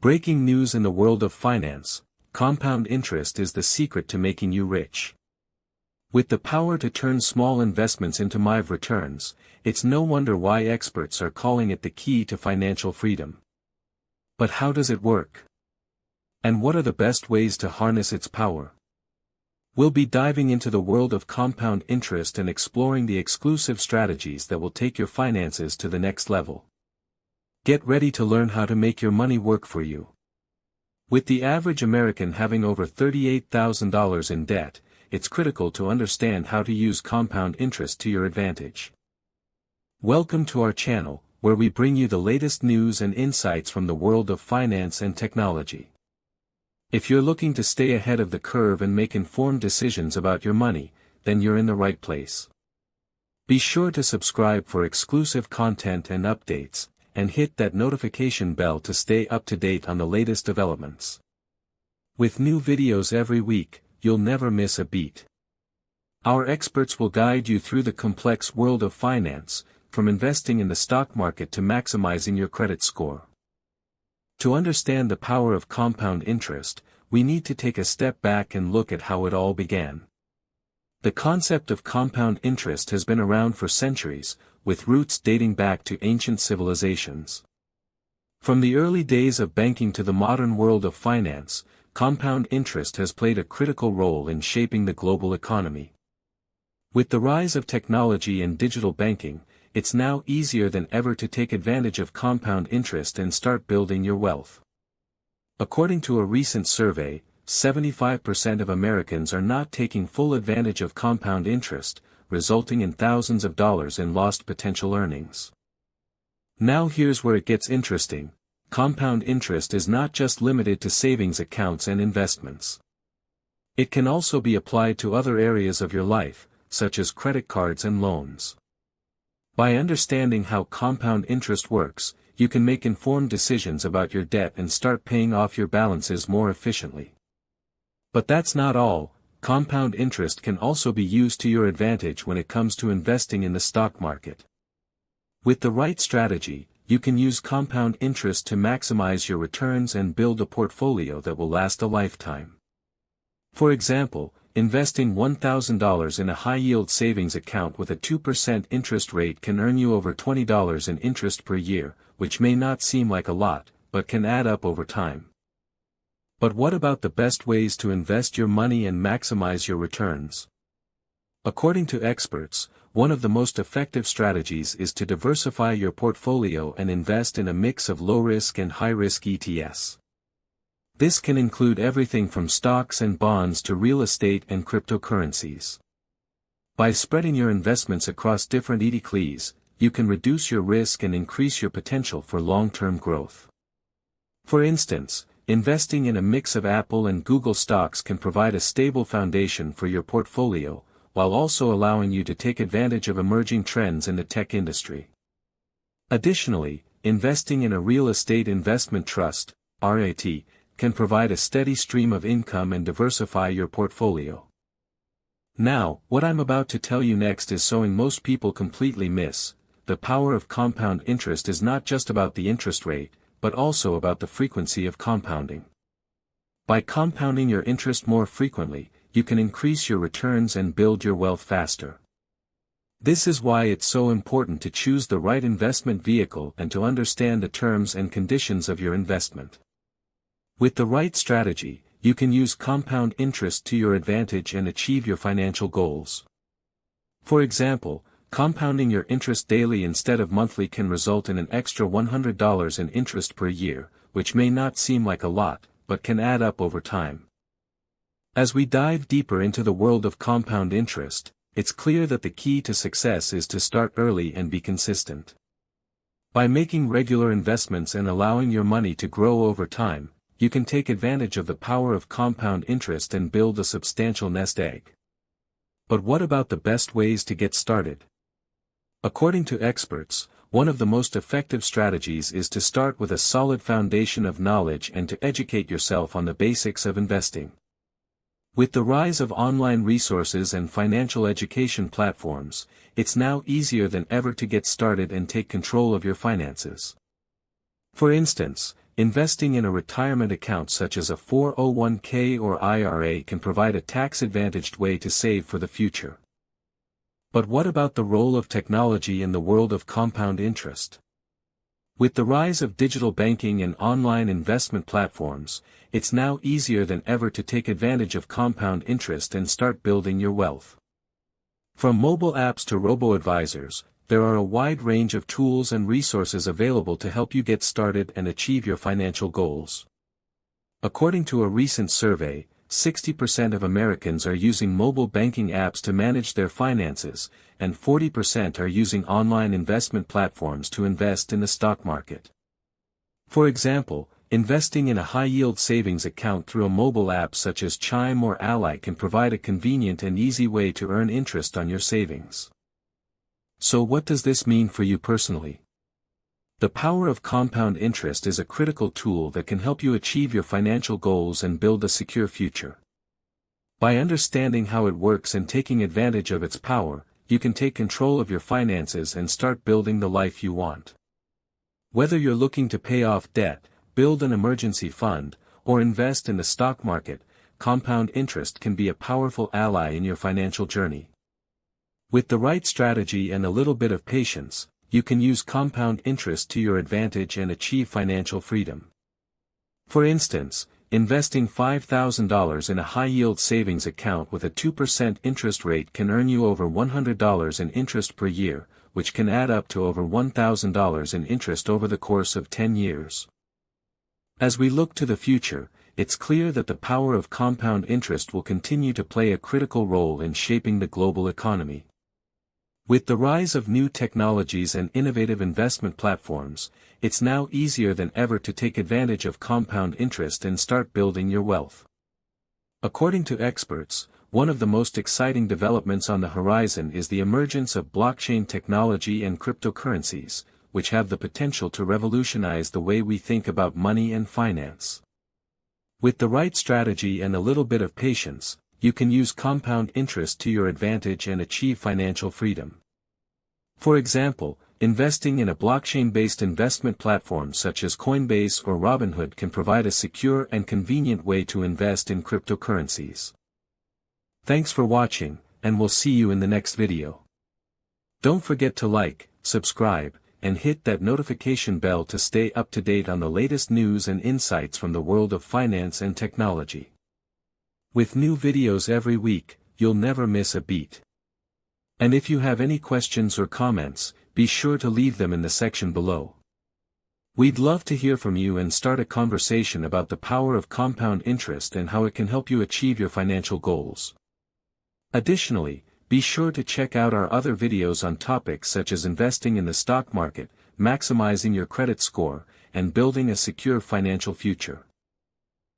Breaking news in the world of finance: compound interest is the secret to making you rich. With the power to turn small investments into massive returns, it's no wonder why experts are calling it the key to financial freedom. But how does it work? And what are the best ways to harness its power? We'll be diving into the world of compound interest and exploring the exclusive strategies that will take your finances to the next level. Get ready to learn how to make your money work for you. With the average American having over $38,000 in debt, it's critical to understand how to use compound interest to your advantage. Welcome to our channel, where we bring you the latest news and insights from the world of finance and technology. If you're looking to stay ahead of the curve and make informed decisions about your money, then you're in the right place. Be sure to subscribe for exclusive content and updates, and hit that notification bell to stay up to date on the latest developments. With new videos every week, you'll never miss a beat. Our experts will guide you through the complex world of finance, from investing in the stock market to maximizing your credit score. To understand the power of compound interest, we need to take a step back and look at how it all began. The concept of compound interest has been around for centuries, with roots dating back to ancient civilizations. From the early days of banking to the modern world of finance, compound interest has played a critical role in shaping the global economy. With the rise of technology and digital banking, it's now easier than ever to take advantage of compound interest and start building your wealth. According to a recent survey, 75% of Americans are not taking full advantage of compound interest, resulting in thousands of dollars in lost potential earnings. Now here's where it gets interesting: compound interest is not just limited to savings accounts and investments. It can also be applied to other areas of your life, such as credit cards and loans. By understanding how compound interest works, you can make informed decisions about your debt and start paying off your balances more efficiently. But that's not all. Compound interest can also be used to your advantage when it comes to investing in the stock market. With the right strategy, you can use compound interest to maximize your returns and build a portfolio that will last a lifetime. For example, investing $1,000 in a high-yield savings account with a 2% interest rate can earn you over $20 in interest per year, which may not seem like a lot, but can add up over time. But what about the best ways to invest your money and maximize your returns? According to experts, one of the most effective strategies is to diversify your portfolio and invest in a mix of low-risk and high-risk ETFs. This can include everything from stocks and bonds to real estate and cryptocurrencies. By spreading your investments across different ETFs, you can reduce your risk and increase your potential for long-term growth. For instance, investing in a mix of Apple and Google stocks can provide a stable foundation for your portfolio, while also allowing you to take advantage of emerging trends in the tech industry. Additionally, investing in a real estate investment trust, REIT, can provide a steady stream of income and diversify your portfolio. Now, what I'm about to tell you next is something most people completely miss. The power of compound interest is not just about the interest rate, but also about the frequency of compounding. By compounding your interest more frequently, you can increase your returns and build your wealth faster. This is why it's so important to choose the right investment vehicle and to understand the terms and conditions of your investment. With the right strategy, you can use compound interest to your advantage and achieve your financial goals. For example, compounding your interest daily instead of monthly can result in an extra $100 in interest per year, which may not seem like a lot, but can add up over time. As we dive deeper into the world of compound interest, it's clear that the key to success is to start early and be consistent. By making regular investments and allowing your money to grow over time, you can take advantage of the power of compound interest and build a substantial nest egg. But what about the best ways to get started? According to experts, one of the most effective strategies is to start with a solid foundation of knowledge and to educate yourself on the basics of investing. With the rise of online resources and financial education platforms, it's now easier than ever to get started and take control of your finances. For instance, investing in a retirement account such as a 401k or IRA can provide a tax-advantaged way to save for the future. But what about the role of technology in the world of compound interest? With the rise of digital banking and online investment platforms, it's now easier than ever to take advantage of compound interest and start building your wealth. From mobile apps to robo-advisors, there are a wide range of tools and resources available to help you get started and achieve your financial goals. According to a recent survey, 60% of Americans are using mobile banking apps to manage their finances, and 40% are using online investment platforms to invest in the stock market. For example, investing in a high-yield savings account through a mobile app such as Chime or Ally can provide a convenient and easy way to earn interest on your savings. So what does this mean for you personally? The power of compound interest is a critical tool that can help you achieve your financial goals and build a secure future. By understanding how it works and taking advantage of its power, you can take control of your finances and start building the life you want. Whether you're looking to pay off debt, build an emergency fund, or invest in the stock market, compound interest can be a powerful ally in your financial journey. With the right strategy and a little bit of patience, you can use compound interest to your advantage and achieve financial freedom. For instance, investing $5,000 in a high-yield savings account with a 2% interest rate can earn you over $100 in interest per year, which can add up to over $1,000 in interest over the course of 10 years. As we look to the future, it's clear that the power of compound interest will continue to play a critical role in shaping the global economy. With the rise of new technologies and innovative investment platforms, it's now easier than ever to take advantage of compound interest and start building your wealth. According to experts, one of the most exciting developments on the horizon is the emergence of blockchain technology and cryptocurrencies, which have the potential to revolutionize the way we think about money and finance. With the right strategy and a little bit of patience, you can use compound interest to your advantage and achieve financial freedom. For example, investing in a blockchain-based investment platform such as Coinbase or Robinhood can provide a secure and convenient way to invest in cryptocurrencies. Thanks for watching, and we'll see you in the next video. Don't forget to like, subscribe, and hit that notification bell to stay up to date on the latest news and insights from the world of finance and technology. With new videos every week, you'll never miss a beat. And if you have any questions or comments, be sure to leave them in the section below. We'd love to hear from you and start a conversation about the power of compound interest and how it can help you achieve your financial goals. Additionally, be sure to check out our other videos on topics such as investing in the stock market, maximizing your credit score, and building a secure financial future.